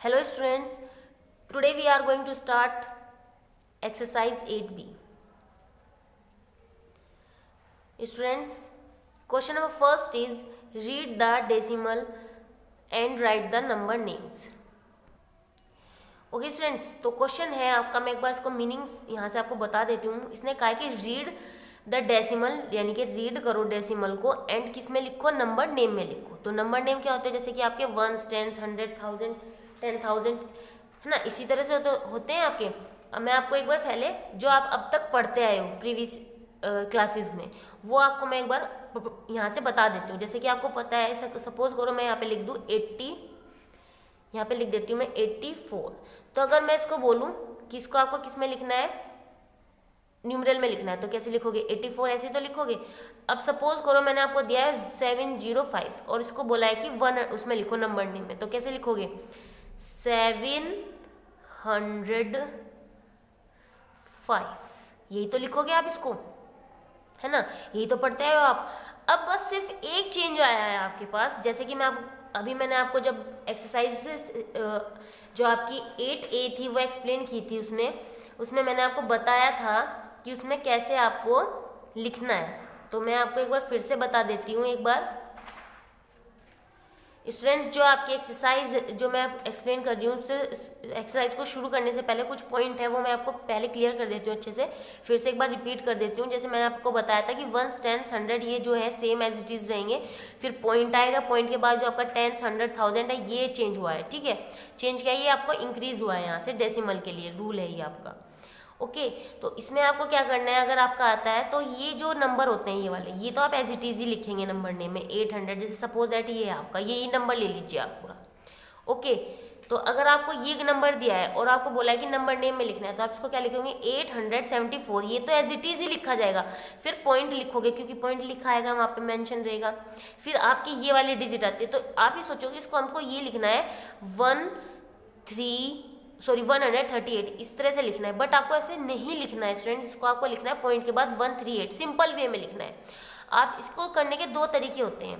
Hello students, today we are going to start exercise 8b. Students, question number first is read the decimal and write the number names. Okay students, तो question है आपका, मैं एक बार इसको meaning यहाँ से आपको बता देती हूँ. इसने कहा है कि रीड द डेसिमल, यानी कि रीड करो डेसिमल को एंड किस में लिखो, नंबर नेम में लिखो. तो नंबर नेम क्या होते हैं, जैसे कि आपके वंस, टेंस, 100,000, 10,000, है ना, इसी तरह से तो होते हैं आपके. अब मैं आपको एक बार पहले जो आप अब तक पढ़ते आए हो प्रीवियस क्लासेस में, वो आपको मैं एक बार यहाँ से बता देती हूँ. जैसे कि आपको पता है, सपोज करो मैं यहाँ पे लिख दूँ 80, यहाँ पे लिख देती हूँ मैं 84. तो अगर मैं इसको बोलूँ कि इसको आपको किस में लिखना है, न्यूमरल में लिखना है, तो कैसे लिखोगे, 84 ऐसे तो लिखोगे. अब सपोज करो मैंने आपको दिया है 705 और इसको बोला है कि 1 उसमें लिखो नंबर नेम में, तो कैसे लिखोगे, 705, यही तो लिखोगे आप इसको, है ना, यही तो पढ़ते हो आप. अब बस सिर्फ एक चेंज आया है आपके पास. जैसे कि मैं अभी मैंने आपको जब एक्सरसाइज जो आपकी 8A थी वो एक्सप्लेन की थी, उसमें मैंने आपको बताया था कि उसमें कैसे आपको लिखना है. तो मैं आपको एक बार फिर से बता देती हूँ एक बार. स्टूडेंट्स, जो आपकी एक्सरसाइज जो मैं एक्सप्लेन कर रही हूँ, उससे एक्सरसाइज को शुरू करने से पहले कुछ पॉइंट है वो मैं आपको पहले क्लियर कर देती हूँ अच्छे से, फिर से एक बार रिपीट कर देती हूँ. जैसे मैंने आपको बताया था कि 1, 10, 100 ये जो है सेम एज इट इज़ रहेंगे. फिर पॉइंट आएगा, पॉइंट के बाद जो आपका 10, 100, 1000 है, ये चेंज हुआ है. ठीक है, चेंज क्या है, ये आपको इंक्रीज हुआ है यहाँ से डेसिमल के लिए, रूल है ये आपका. ओके, तो इसमें आपको क्या करना है, अगर आपका आता है तो ये जो नंबर होते हैं ये वाले, ये तो आप एज इट इज ही लिखेंगे नंबर नेम में. 800 जैसे सपोज दैट ये है आपका, ये नंबर ले लीजिए आप पूरा. ओके, तो अगर आपको ये नंबर दिया है और आपको बोला है कि नंबर नेम में लिखना है, तो आप इसको क्या लिखोगे, 874, ये तो एज इट इज ही लिखा जाएगा. फिर पॉइंट लिखोगे, क्योंकि पॉइंट लिखा आएगा वहाँ पे मेंशन रहेगा. फिर आपकी ये वाली डिजिट आती है, तो आप ये सोचोगे इसको हमको ये लिखना है 138, इस तरह से लिखना है. बट आपको ऐसे नहीं लिखना है स्टूडेंट्स, इसको आपको लिखना है पॉइंट के बाद 138, सिंपल वे में लिखना है. आप इसको करने के दो तरीके होते हैं.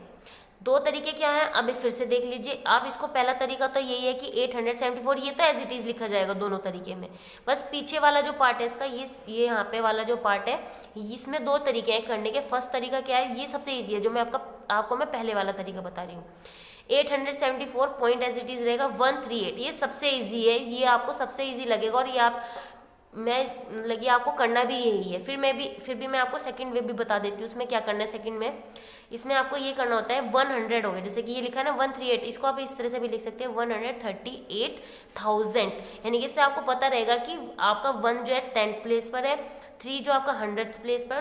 दो तरीके क्या है, अभी फिर से देख लीजिए आप इसको. पहला तरीका तो यही है कि 874, ये तो एज इट इज लिखा जाएगा दोनों तरीके में. बस पीछे वाला जो पार्ट है इसका, ये यहाँ पे वाला जो पार्ट है, इसमें दो तरीके हैं करने के. फर्स्ट तरीका क्या है, ये सबसे ईजी है, जो मैं आपको मैं पहले वाला तरीका बता रही हूँ. 874 पॉइंट एज इट इज रहेगा 138, ये सबसे इजी है, ये आपको सबसे इजी लगेगा. और ये आपको करना भी यही है. फिर भी मैं आपको सेकंड वे भी बता देती हूँ. उसमें क्या करना है सेकंड में, इसमें आपको ये करना होता है 100 हो गया, जैसे कि ये लिखा है ना 138, इसको आप इस तरह से भी लिख सकते हैं 138,000, यानी कि इससे आपको पता रहेगा कि आपका 1 जो है 10th प्लेस पर है, 3 जो आपका 100th प्लेस पर,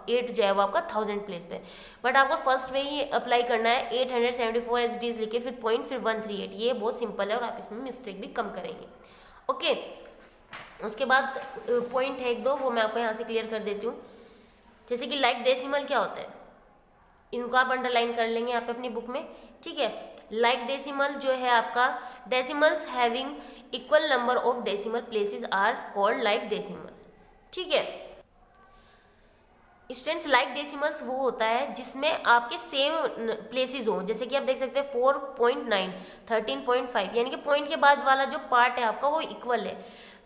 8 जो है वो आपका 1000 प्लेस पे. बट आपको फर्स्ट वे ही अप्लाई करना है, 874 एज इट इज लिखे, फिर पॉइंट, फिर 138. ये बहुत सिंपल है और आप इसमें मिस्टेक भी कम करेंगे. ओके, उसके बाद पॉइंट है एक दो, वो मैं आपको यहाँ से क्लियर कर देती हूँ. जैसे कि लाइक डेसिमल क्या होता है, इनको आप अंडरलाइन कर लेंगे यहाँ पे अपनी बुक में. ठीक है, लाइक डेसिमल जो है आपका, decimals having equal number of decimal places are called like decimal. ठीक है स्टूडेंट्स, लाइक डेसिमल्स वो होता है जिसमें आपके सेम प्लेसेस हो. जैसे कि आप देख सकते हैं 4.9, 13.5, यानी कि पॉइंट के बाद वाला जो पार्ट है आपका वो इक्वल है.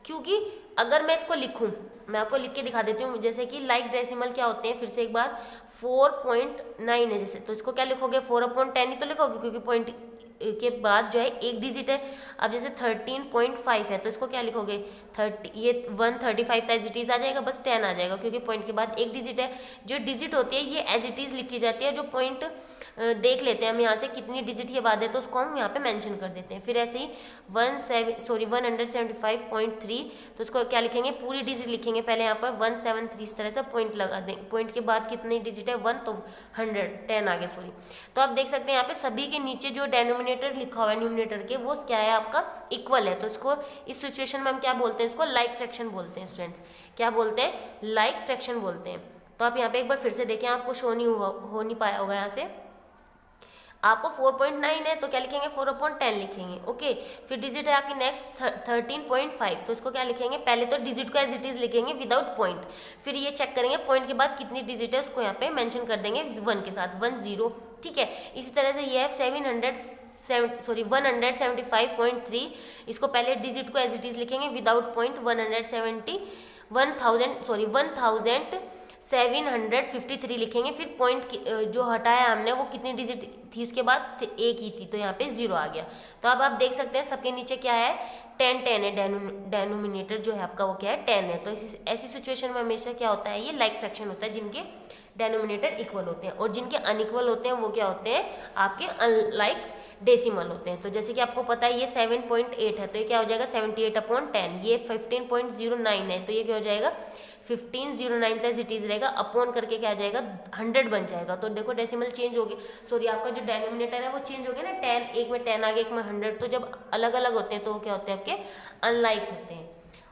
क्योंकि अगर मैं इसको लिखूं, मैं आपको लिख के दिखा देती हूँ. जैसे कि लाइक डेसिमल क्या होते हैं, फिर से एक बार, 4.9 है जैसे, तो इसको क्या लिखोगे, 4/10 ही तो लिखोगे, क्योंकि पॉइंट के बाद जो है एक डिजिट है. अब जैसे 13.5 है, तो इसको क्या लिखोगे, 30, ये 135 एज इट इज आ जाएगा, बस 10 आ जाएगा, क्योंकि पॉइंट के बाद एक डिजिट है. जो डिजिट होती है ये एज इट इज लिखी जाती है. जो पॉइंट देख लेते हैं हम यहाँ से कितनी डिजिट के बाद है, तो उसको हम यहाँ पे मेंशन कर देते हैं. फिर ऐसे ही 175.3, तो उसको क्या लिखेंगे, पूरी डिजिट लिखेंगे पहले यहाँ पर 173, इस तरह से पॉइंट लगा दें. पॉइंट के बाद कितनी डिजिट है, 1, तो 10 आ गया, सॉरी. तो आप देख सकते हैं यहाँ पे सभी के नीचे जो डेनोमिनेटर लिखा हुआ है न्यूमरेटर के, वो क्या है आपका, इक्वल है. तो इसको इस सिचुएशन में हम क्या बोलते हैं, इसको लाइक फ्रैक्शन बोलते हैं स्टूडेंट्स. क्या बोलते हैं, लाइक फ्रैक्शन बोलते हैं. तो आप यहाँ पे एक बार फिर से देखें, आपको शो नहीं हो नहीं पाया होगा यहाँ से. आपको 4.9 है तो क्या लिखेंगे, 4/10 लिखेंगे. ओके, फिर डिजिट है आपकी नेक्स्ट 13.5, तो इसको क्या लिखेंगे, पहले तो डिजिट को एज इट इज लिखेंगे विदाउट पॉइंट. फिर ये चेक करेंगे पॉइंट के बाद कितनी डिजिट है, उसको यहाँ पे मेंशन कर देंगे 1 के साथ, 10. ठीक है, इसी तरह से ये है 175.3, इसको पहले डिजिट को एज इट इज लिखेंगे विदाउट पॉइंट, 1753 लिखेंगे। फिर पॉइंट जो हटाया हमने वो कितनी डिजिट थी उसके बाद, एक ही थी, तो यहाँ पे 0 आ गया। तो अब आप देख सकते हैं सबके नीचे क्या है, 10 10 है, डेनोमिनेटर जो है आपका वो क्या है 10 है। तो ऐसी सिचुएशन में हमेशा क्या होता है, ये लाइक फ्रैक्शन होता है जिनके डेनोमिनेटर इक्वल होते हैं, और जिनके अनइक्वल होते हैं वो क्या होते हैं, आपके अनलाइक डेसिमल होते हैं। तो जैसे कि आपको पता है ये 7.8 है, तो ये क्या हो जाएगा 78/10, ये 15.09 है, तो ये क्या हो जाएगा 1509 एज इट इज रहेगा, अपॉन करके क्या आ जाएगा 100 बन जाएगा। तो देखो डेसिमल चेंज हो गया, सॉरी आपका जो डेनोमिनेटर है वो चेंज हो गया ना, 10 एक में 10 आ गया, एक में 100, तो जब अलग अलग होते हैं तो वो क्या होते हैं आपके अनलाइक होते हैं।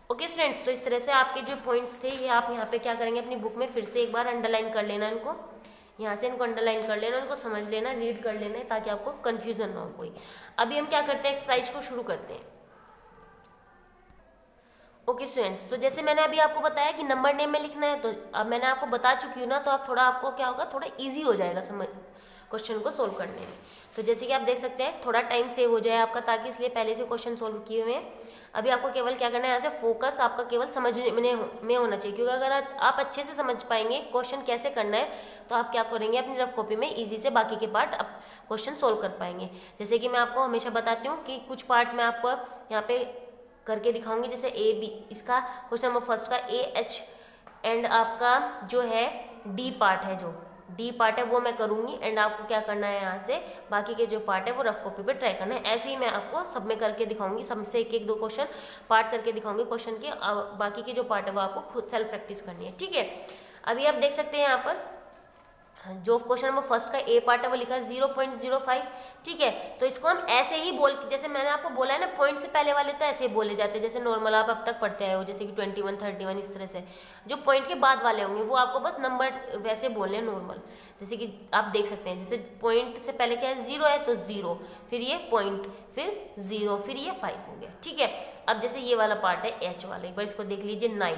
ओके स्टूडेंट्स, तो इस तरह से आपके जो पॉइंट्स थे ये आप यहाँ पे क्या करेंगे अपनी बुक में फिर से एक बार अंडरलाइन कर लेना, इनको यहाँ से इनको अंडरलाइन कर लेना, इनको समझ लेना, रीड कर लेना है ताकि आपको कंफ्यूजन ना हो कोई। अभी हम क्या करते हैं, एक्सरसाइज को शुरू करते हैं। ओके स्टूडेंट्स, तो जैसे मैंने अभी आपको बताया कि नंबर नेम में लिखना है, तो अब मैंने आपको बता चुकी हूँ ना, तो आप थोड़ा आपको क्या होगा, थोड़ा इजी हो जाएगा समझ क्वेश्चन को सोल्व करने में। तो जैसे कि आप देख सकते हैं थोड़ा टाइम सेव हो जाए आपका, ताकि इसलिए पहले से क्वेश्चन सोल्व किए हुए हैं। अभी आपको केवल क्या करना है, यहाँ से फोकस आपका केवल समझने में होना चाहिए, क्योंकि अगर आप अच्छे से समझ पाएंगे क्वेश्चन कैसे करना है, तो आप क्या करेंगे अपनी रफ कॉपी में इजी से बाकी के पार्ट अब क्वेश्चन सोल्व कर पाएंगे। जैसे कि मैं आपको हमेशा बताती हूँ कि कुछ पार्ट मैं आपको यहाँ पे करके दिखाऊंगी, जैसे ए बी, इसका क्वेश्चन नंबर फर्स्ट का ए एच एंड आपका जो है डी पार्ट है, जो डी पार्ट है वो मैं करूंगी, एंड आपको क्या करना है यहाँ से बाकी के जो पार्ट है वो रफ कॉपी पे ट्राई करना है। ऐसे ही मैं आपको सब में करके दिखाऊंगी, सबसे एक एक दो क्वेश्चन पार्ट करके दिखाऊंगी क्वेश्चन के, बाकी के जो पार्ट है वो आपको खुद सेल्फ प्रैक्टिस करनी है, ठीक है। अभी आप देख सकते हैं यहाँ पर जो क्वेश्चन नंबर फर्स्ट का ए पार्ट है वो लिखा है 0.05, ठीक है। तो इसको हम ऐसे ही जैसे मैंने आपको बोला है ना, पॉइंट से पहले वाले तो ऐसे ही बोले जाते हैं जैसे नॉर्मल आप अब तक पढ़ते आए हो, जैसे कि 21 31 इस तरह से। जो पॉइंट के बाद वाले होंगे वो आपको बस नंबर वैसे बोलने हैं नॉर्मल, जैसे कि आप देख सकते हैं जैसे पॉइंट से पहले क्या है 0 है तो 0, फिर ये पॉइंट, फिर 0, फिर ये 5 हो गया, ठीक है। अब जैसे ये वाला पार्ट है एच वाला, एक बार इसको देख लीजिए 9,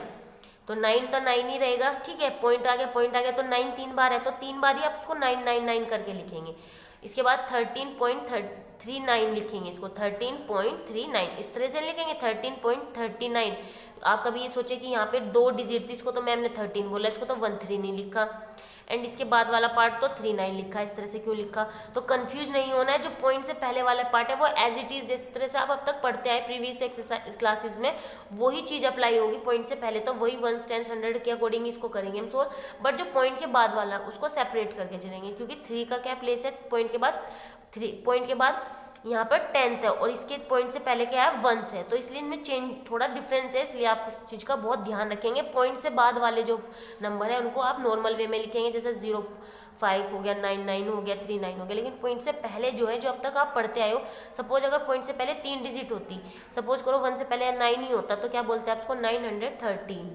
तो 9 तो 9 ही रहेगा, ठीक है। पॉइंट आ गया तो 9 3 बार है, तो 3 बार ही आप उसको 999 करके लिखेंगे। इसके बाद 13.39 लिखेंगे, इसको 13.39 इस तरह से लिखेंगे 13.39। आप कभी ये सोचे कि यहाँ पे 2 डिजिट थी, इसको तो मैम ने 13 बोला, इसको तो 13 नहीं लिखा, एंड इसके बाद वाला पार्ट तो 39 लिखा, इस तरह से क्यों लिखा, तो कंफ्यूज नहीं होना है। जो पॉइंट से पहले वाला पार्ट है वो एज इट इज जिस तरह से आप अब तक पढ़ते आए प्रीवियस एक्सरसाइज क्लासेस में, वही चीज अप्लाई होगी पॉइंट से पहले, तो वही 1 10 100 के अकॉर्डिंग इसको करेंगे हम सोल्व, बट जो पॉइंट के बाद वाला उसको सेपरेट करके चलेंगे, क्योंकि 3 का क्या प्लेस है पॉइंट के बाद, 3 पॉइंट के बाद यहाँ पर 10th है और इसके पॉइंट से पहले क्या है 1 है, तो इसलिए इनमें चेंज थोड़ा डिफरेंस है, इसलिए आप उस चीज़ का बहुत ध्यान रखेंगे। पॉइंट से बाद वाले जो नंबर है उनको आप नॉर्मल वे में लिखेंगे, जैसे 05 हो गया, 99 हो गया, 39 हो गया, लेकिन पॉइंट से पहले जो है जो अब तक आप पढ़ते आए हो, सपोज अगर पॉइंट से पहले 3 डिजिट होती, सपोज करो 1 से पहले 9 ही होता, तो क्या बोलते हैं आप उसको 913।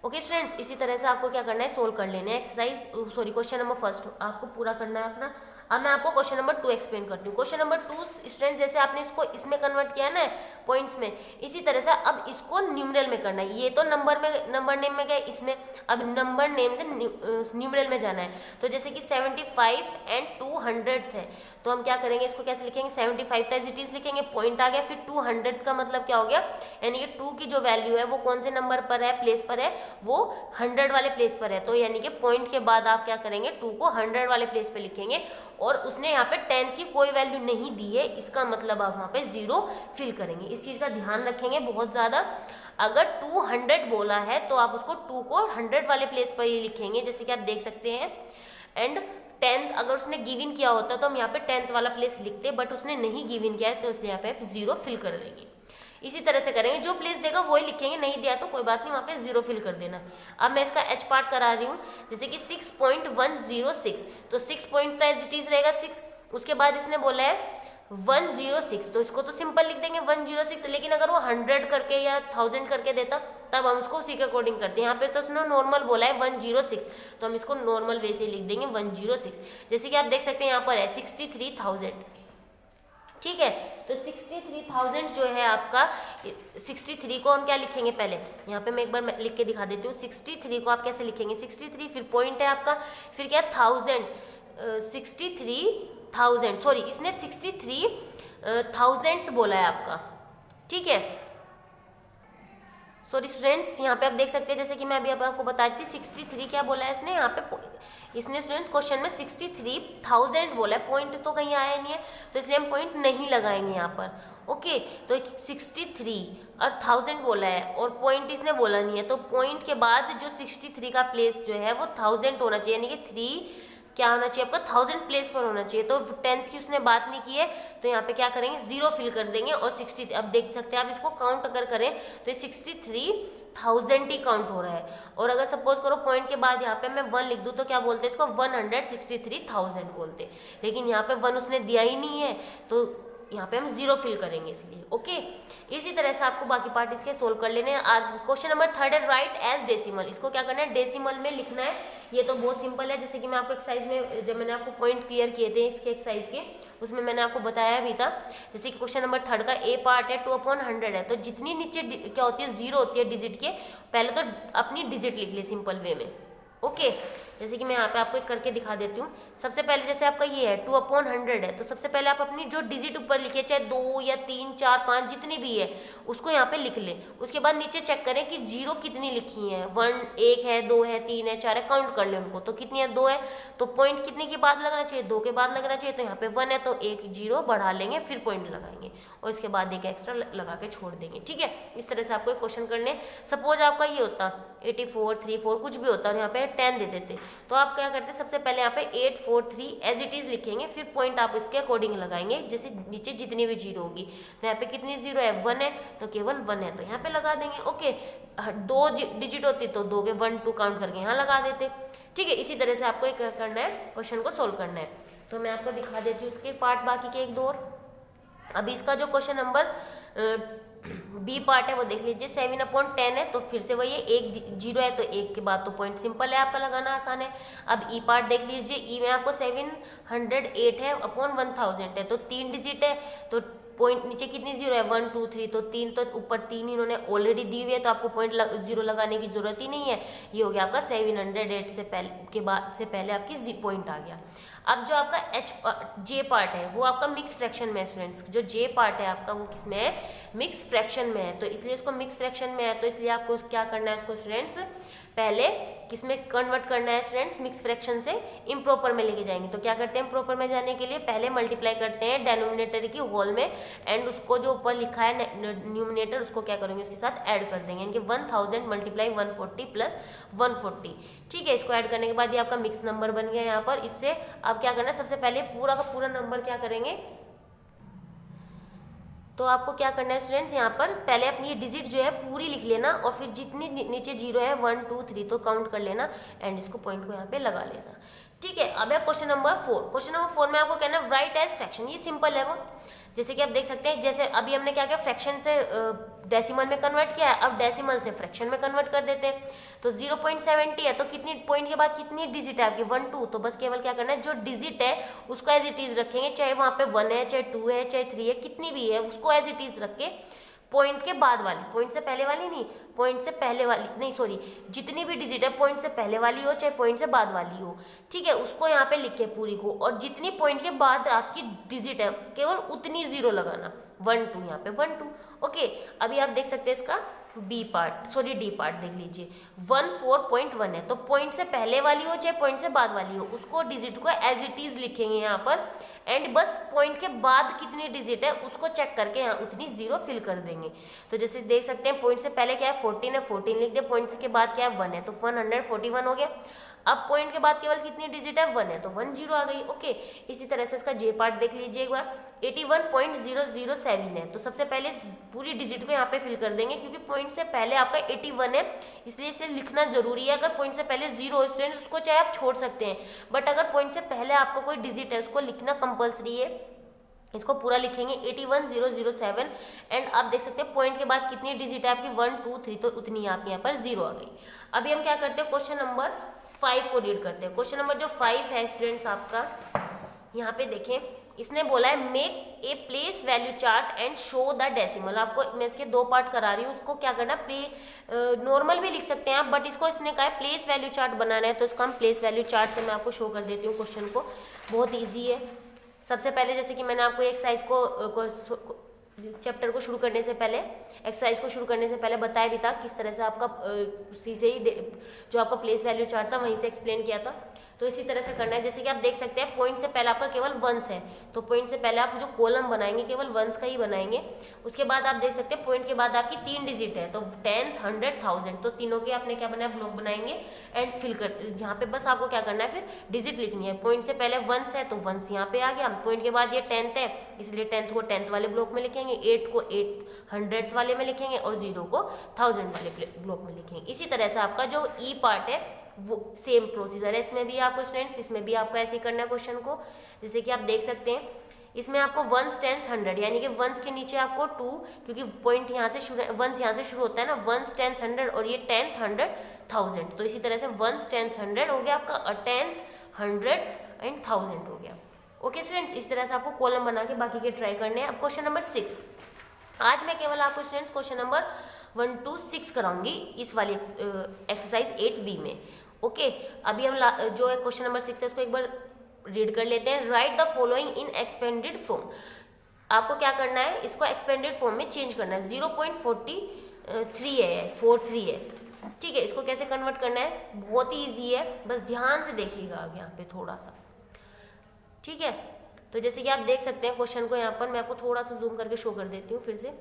ओके स्टूडेंट्स, इसी तरह से आपको क्या करना है सोल्व कर लेना है exercise, sorry question number first आपको पूरा करना है अपना। अब मैं आपको क्वेश्चन नंबर 2 एक्सप्लेन करती हूँ। क्वेश्चन नंबर 2 स्टूडेंट्स जैसे आपने इसको इसमें कन्वर्ट किया ना पॉइंट्स में, इसी तरह से अब इसको न्यूमरल में करना है। ये तो नंबर नेम में गया, इसमें अब नंबर नेम से न्यूमरल में जाना है। तो जैसे कि 75 एंड 200 है, तो हम क्या करेंगे, इसको कैसे लिखेंगे, 75 एज इट इज लिखेंगे, पॉइंट आ गया, फिर 200 का मतलब क्या हो गया, यानी कि 2 की जो वैल्यू है वो कौन से नंबर पर है, प्लेस पर है, वो 100 वाले प्लेस पर है, तो यानी कि पॉइंट के बाद आप क्या करेंगे 2 को 100 वाले प्लेस पे लिखेंगे, और उसने यहाँ पे 10 की कोई वैल्यू नहीं दी है, इसका मतलब आप वहाँ पे 0 फिल करेंगे। इस चीज़ का ध्यान रखेंगे बहुत ज़्यादा। अगर 200 बोला है तो आप उसको 2 को 100 वाले प्लेस पर ही लिखेंगे, जैसे कि आप देख सकते हैं। एंड 10th अगर उसने गिव इन किया होता तो हम यहाँ पे 10th वाला प्लेस लिखते, बट उसने नहीं गिव इन किया है तो इसलिए यहाँ पे आप 0 फिल कर देंगे। इसी तरह से करेंगे, जो प्लेस देगा वही लिखेंगे, नहीं दिया तो कोई बात नहीं, वहाँ पे 0 फिल कर देना। अब मैं इसका एच पार्ट करा रही हूँ, जैसे कि 6.106, तो 6 पॉइंट तो एज इट इज रहेगा 6, उसके बाद इसने बोला है 106, तो इसको तो सिंपल लिख देंगे 106, लेकिन अगर वो 100 करके या 1000 करके देता तब हम उसको उसी के अकॉर्डिंग करते हैं। यहाँ पे तो उसने नॉर्मल बोला है 106, तो हम इसको नॉर्मल वे से लिख देंगे 106। जैसे कि आप देख सकते हैं यहाँ पर है 63,000, ठीक है। तो 63,000 जो है आपका, 63 को हम क्या लिखेंगे, पहले यहाँ पे मैं एक बार लिख के दिखा देती हूँ। 63 को आप कैसे लिखेंगे, 63 फिर पॉइंट है आपका, फिर क्या 1000, 63 थाउजेंड, सॉरी इसने 63,000 बोला है आपका, ठीक है। सॉरी स्टूडेंट्स, यहाँ पे आप देख सकते हैं जैसे कि मैं अभी अब आपको बताई थी 63 क्या बोला है इसने, यहाँ पे इसने स्टूडेंट्स क्वेश्चन में 63,000 बोला है, पॉइंट तो कहीं आया नहीं है, तो इसलिए हम पॉइंट नहीं लगाएंगे यहाँ पर। ओके, तो 63 और 1000 बोला है और पॉइंट इसने बोला नहीं है, तो पॉइंट के बाद जो 63 का प्लेस जो है वो 1000 होना चाहिए, यानी कि 3 क्या होना चाहिए आपका 1000 प्लेस पर होना चाहिए। तो टेंस की उसने बात नहीं की है, तो यहाँ पे क्या करेंगे 0 फिल कर देंगे और 60, अब देख सकते हैं आप इसको काउंट अगर करें तो ये 63,000 ही काउंट हो रहा है। और अगर सपोज करो पॉइंट के बाद यहाँ पे मैं 1 लिख दूँ तो क्या बोलते हैं इसको 163,000 बोलते, लेकिन यहाँ पे 1 उसने दिया ही नहीं है, तो यहाँ पे हम 0 फिल करेंगे इसलिए। ओके, इसी तरह से आपको बाकी पार्ट इसके सोल्व कर लेने हैं। क्वेश्चन नंबर 3 है राइट एज डेसिमल, इसको क्या करना है डेसिमल में लिखना है। ये तो बहुत सिंपल है, जैसे कि मैं आपको एक्सरसाइज में जब मैंने आपको पॉइंट क्लियर किए थे इसके एक्सरसाइज के, उसमें मैंने आपको बताया भी था। जैसे कि क्वेश्चन नंबर 3 का ए पार्ट है 2/100 है, तो जितनी नीचे क्या होती है 0 होती है डिजिट के, पहले तो अपनी डिजिट लिख ले सिंपल वे में। ओके, जैसे कि मैं यहाँ पे आपको एक करके दिखा देती हूँ। सबसे पहले जैसे आपका ये है 2/100 है, तो सबसे पहले आप अपनी जो डिजिट ऊपर लिखे, चाहे 2 या 3 4 5 जितनी भी है उसको यहाँ पे लिख लें। उसके बाद नीचे चेक करें कि 0 कितनी लिखी है, 1 है 2 है 3 है 4 है, काउंट कर लें उनको, तो कितनी है 2 है, तो पॉइंट कितने के बाद लगना चाहिए 2 के बाद लगना चाहिए, तो यहाँ पे 1 है तो एक 0 बढ़ा लेंगे फिर पॉइंट लगाएंगे और इसके बाद एक एक्स्ट्रा लगा के छोड़ देंगे। ठीक है, इस तरह से आपको एक क्वेश्चन करने। सपोज आपका ये होता 84 34 कुछ भी होता और यहाँ पे 10 दे देते, तो आप क्या करते सबसे पहले यहाँ पे 843 एज इट इज लिखेंगे, फिर पॉइंट आप इसके अकॉर्डिंग लगाएंगे, जैसे नीचे जितनी भी 0 होगी। तो यहाँ पे कितनी 0 है 1 है, तो केवल 1 है तो यहाँ पे लगा देंगे। ओके, 2 डिजिट होती तो 2 के 1 2 काउंट करके यहाँ लगा देते। ठीक है, इसी तरह से आपको एक करना है, क्वेश्चन को सोल्व करना है। तो मैं आपको दिखा देती हूँ उसके पार्ट बाकी के एक दो और। अभी इसका जो क्वेश्चन नंबर बी पार्ट है वो देख लीजिए। 7/10 है, तो फिर से वही है, एक 0 है तो एक के बाद तो पॉइंट सिंपल है आपका लगाना आसान है। अब ई पार्ट देख लीजिए, ई में आपको 708 है अपॉन 1000 है, तो 3 डिजिट है, तो पॉइंट नीचे कितनी 0 है 1 2 3, तो 3 तो ऊपर 3 इन्होंने ऑलरेडी दी हुई है, तो आपको पॉइंट 0 लगाने की जरूरत ही नहीं है। ये हो गया आपका 708 से पहले के बाद से पहले आपकी पॉइंट आ गया। अब जो आपका जे पार्ट है वो आपका मिक्स फ्रैक्शन में है स्टूडेंट्स। जो जे पार्ट है आपका वो किस में है, मिक्स फ्रैक्शन में है, तो इसलिए इसको मिक्स फ्रैक्शन में है, तो इसलिए आपको क्या करना है इसको स्टूडेंट्स पहले किसमें कन्वर्ट करना है स्टूडेंट्स, मिक्स फ्रैक्शन से इम्प्रॉपर में लेके जाएंगे। तो क्या करते हैं इम्प्रॉपर में जाने के लिए पहले मल्टीप्लाई करते हैं डेनोमिनेटर की होल में, एंड उसको जो ऊपर लिखा है न्यूमिनेटर उसको क्या करेंगे उसके साथ ऐड कर देंगे, यानी कि 1000 मल्टीप्लाई 140 प्लस 140। ठीक है, इसको ऐड करने के बाद ये आपका मिक्स नंबर बन गया यहाँ पर। इससे आप क्या करना है सबसे पहले पूरा का पूरा नंबर क्या करेंगे, तो आपको क्या करना है स्टूडेंट्स यहाँ पर पहले अपनी डिजिट जो है पूरी लिख लेना और फिर जितनी नीचे 0 है 1 2 3 तो काउंट कर लेना एंड इसको पॉइंट को यहाँ पे लगा लेना। ठीक है, अब है क्वेश्चन नंबर 4। क्वेश्चन नंबर 4 में आपको कहना है राइट एज फ्रैक्शन। ये सिंपल है वो, जैसे कि आप देख सकते हैं, जैसे अभी हमने क्या किया फ्रैक्शन से डेसिमल में कन्वर्ट किया है, अब डेसिमल से फ्रैक्शन में कन्वर्ट कर देते हैं। तो 0.70 है, तो कितनी पॉइंट के बाद कितनी डिजिट है आपकी 1 2, तो बस केवल क्या करना है जो डिजिट है उसको एज इट इज रखेंगे, चाहे वहाँ पे 1 है चाहे 2 है चाहे 3 है कितनी भी है उसको एज इट इज रख के पॉइंट के बाद वाली, पॉइंट से पहले वाली नहीं, पॉइंट से पहले वाली नहीं सॉरी, जितनी भी डिजिट है पॉइंट से पहले वाली हो चाहे पॉइंट से बाद वाली हो, ठीक है, उसको यहाँ पे लिख के पूरी को, और जितनी पॉइंट के बाद आपकी डिजिट है केवल उतनी 0 लगाना, 1 2 यहाँ पे 1 2। ओके, अभी आप देख सकते हैं इसका B part sorry D part देख लीजिए 14.1 है, तो पॉइंट से पहले वाली हो चाहे पॉइंट से बाद वाली हो उसको डिजिट को एज इट इज लिखेंगे यहाँ पर, एंड बस पॉइंट के बाद कितनी डिजिट है उसको चेक करके यहाँ उतनी 0 फिल कर देंगे। तो जैसे देख सकते हैं पॉइंट से पहले क्या है 14 है, 14 लिख दे, पॉइंट के बाद क्या है 1 है, तो 141 हो गया। अब पॉइंट के बाद केवल कितनी डिजिट है 1 है, तो 1 0 आ गई। ओके, इसी तरह से इसका जे पार्ट देख लीजिए एक बार 81.007 है, तो सबसे पहले पूरी डिजिट को यहाँ पे फिल कर देंगे, क्योंकि पॉइंट से पहले आपका 81 है इसलिए इसे लिखना जरूरी है। अगर पॉइंट से पहले 0 स्टूडेंट उसको चाहे आप छोड़ सकते हैं, बट अगर पॉइंट से पहले आपको कोई डिजिट है उसको लिखना कंपल्सरी है, इसको पूरा लिखेंगे 81.007। एंड आप देख सकते हैं पॉइंट के बाद कितनी डिजिट है आपकी 1 2 3, तो उतनी आपके यहाँ पर 0 आ गई। अभी हम क्या करते हैं क्वेश्चन नंबर 5 को रीड करते हैं। क्वेश्चन नंबर जो 5 है स्टूडेंट्स आपका, यहाँ पे देखें इसने बोला है make a place value chart and show the decimal. आपको मैं इसके 2 पार्ट करा रही हूँ, उसको क्या करना नॉर्मल भी लिख सकते हैं आप, बट इसको इसने कहा है प्लेस वैल्यू चार्ट बनाना है, तो इसको हम प्लेस वैल्यू चार्ट से मैं आपको शो कर देती हूँ क्वेश्चन को, बहुत ईजी है। सबसे पहले जैसे कि मैंने आपको एक्सरसाइज को चैप्टर को शुरू करने से पहले, एक्सरसाइज को शुरू करने से पहले बताया भी था किस तरह से आपका उसी से ही जो आपका प्लेस वैल्यू चार्ट था वहीं से एक्सप्लेन किया था। तो इसी तरह से करना है। जैसे कि आप देख सकते हैं पॉइंट से पहले आपका केवल वंस है, तो पॉइंट से पहले आप जो कॉलम बनाएंगे केवल वंस का ही बनाएंगे। उसके बाद आप देख सकते हैं पॉइंट के बाद आपकी 3 डिजिट है, तो 10th, 100, 1000, तो तीनों के आपने क्या बनाया, ब्लॉक बनाएंगे एंड फिल कर, यहाँ पे बस आपको क्या करना है, फिर डिजिट लिखनी है। पॉइंट से पहले वंस है तो वंस यहाँ पे आ गया, पॉइंट के बाद ये 10th है इसलिए 10th को 10th वाले ब्लॉक में लिखेंगे, 8 को 800 वाले में लिखेंगे और 0 को 1000 वाले ब्लॉक में लिखेंगे। इसी तरह से आपका जो ई पार्ट है वो सेम प्रोसीजर है इसमें भी आपको स्टूडेंट्स, इसमें भी आपको ऐसे ही करना है क्वेश्चन को। जैसे कि आप देख सकते हैं इसमें आपको वंस, टेंस, 100 यानी कि वंस के नीचे आपको 2, क्योंकि पॉइंट यहाँ से शुरू, वंस यहाँ से शुरू होता है ना, वंस, टेंस, 100 और ये 10th, 100, 1000, तो इसी तरह से वंस, टेंस, 100 हो गया आपका, 10th, 100 एंड 1000 हो गया। ओके स्टूडेंट्स, इस तरह से आपको कॉलम बना के बाकी के ट्राई करने हैं। अब क्वेश्चन नंबर 6, आज मैं केवल आपको स्टूडेंट्स क्वेश्चन नंबर 1 to 6 कराऊंगी इस वाली एक्सरसाइज 8B में। ओके, अभी हम जो है क्वेश्चन नंबर 6 है उसको एक बार रीड कर लेते हैं। Right the following in expanded form. आपको क्या करना है, इसको एक्सपेंडेड फॉर्म में चेंज करना है। 0.43 है, 43 है, ठीक है। इसको कैसे कन्वर्ट करना है, बहुत ही ईजी है, बस ध्यान से देखिएगा आगे यहाँ पे थोड़ा सा, ठीक है। तो जैसे कि आप देख सकते हैं क्वेश्चन को, यहाँ पर मैं आपको थोड़ा सा जूम करके शो कर देती हूँ फिर से।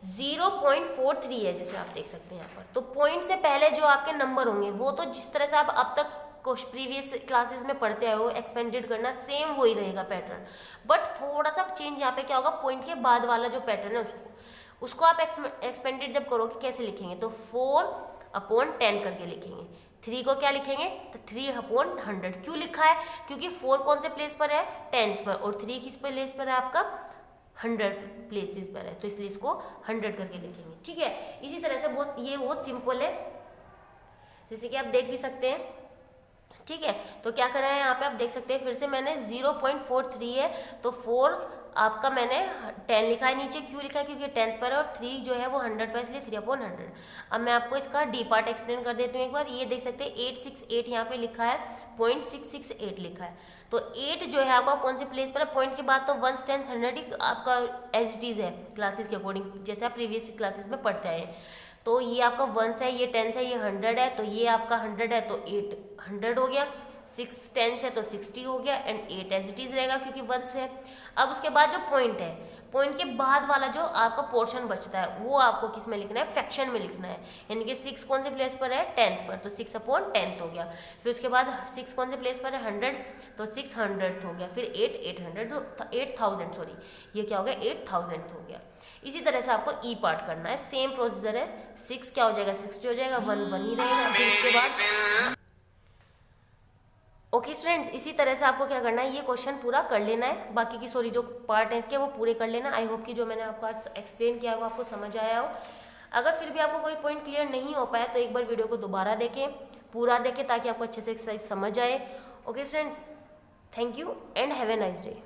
0.43 है जैसे आप देख सकते हैं यहाँ पर। तो पॉइंट से पहले जो आपके नंबर होंगे वो तो जिस तरह से आप अब तक प्रीवियस क्लासेस में पढ़ते आए हो, एक्सपेंडेड करना सेम वही रहेगा पैटर्न, बट थोड़ा सा चेंज यहाँ पे क्या होगा, पॉइंट के बाद वाला जो पैटर्न है उसको आप एक्सपेंडेड जब करोगे कैसे लिखेंगे, तो 4/10 करके लिखेंगे। 3 को क्या लिखेंगे, तो 3/100। क्यों लिखा है, क्योंकि 4 कौन से प्लेस पर है, 10th पर, और 3 किस प्लेस पर है आपका, 100 प्लेसेस पर है, तो इसलिए इसको 100 करके लिखेंगे, ठीक है। इसी तरह से ये बहुत सिंपल है, जैसे कि आप देख भी सकते हैं, ठीक है। तो क्या करा है यहाँ पे आप देख सकते हैं, फिर से मैंने 0.43 है तो 4 आपका मैंने 10 लिखा है नीचे। क्यों लिखा है, क्योंकि 10th पर है और 3 जो है वो 100 पर, इसलिए 3/100। अब मैं आपको इसका डी पार्ट एक्सप्लेन कर देती हूँ एक बार। ये देख सकते हैं 868 यहाँ पे लिखा है, 0.668 लिखा है, तो 8 जो है आपका कौन से प्लेस पर है, पॉइंट के बाद तो 1, 10, 100 आपका एज इट इज है क्लासेस के अकॉर्डिंग, जैसे आप प्रीवियस क्लासेस में पढ़ते आए। तो ये आपका 1 है, ये 10 है, ये 100 है, तो ये आपका 100 है तो 800 हो गया, 6 10 है तो 60 हो गया, एंड 8 एज इट इज रहेगा क्योंकि 1 है। अब उसके बाद जो पॉइंट है, पॉइंट के बाद वाला जो आपका पोर्शन बचता है वो आपको किस में लिखना है, फ्रैक्शन में लिखना है। यानी कि 6 कौन से प्लेस पर है, 10th पर, तो 6/10 हो गया। फिर उसके बाद 6 कौन से प्लेस पर है, 100, तो 600 हो गया। फिर 8000 सॉरी, ये क्या हो गया, 8000 हो गया। इसी तरह से आपको ई पार्ट करना है, सेम प्रोसीजर है। 6 क्या हो जाएगा, 60 हो जाएगा, 1 1 ही रहेगा। फिर उसके बाद ओके स्टूडेंट्स, इसी तरह से आपको क्या करना है, ये क्वेश्चन पूरा कर लेना है। बाकी की सॉरी जो पार्ट है इसके वो पूरे कर लेना। आई होप कि जो मैंने आपको आज एक्सप्लेन किया है वो आपको समझ आया हो। अगर फिर भी आपको कोई पॉइंट क्लियर नहीं हो पाया तो एक बार वीडियो को दोबारा देखें, पूरा देखें, ताकि आपको अच्छे से एक्सरसाइज समझ आए। Okay students, thank you and have a nice day.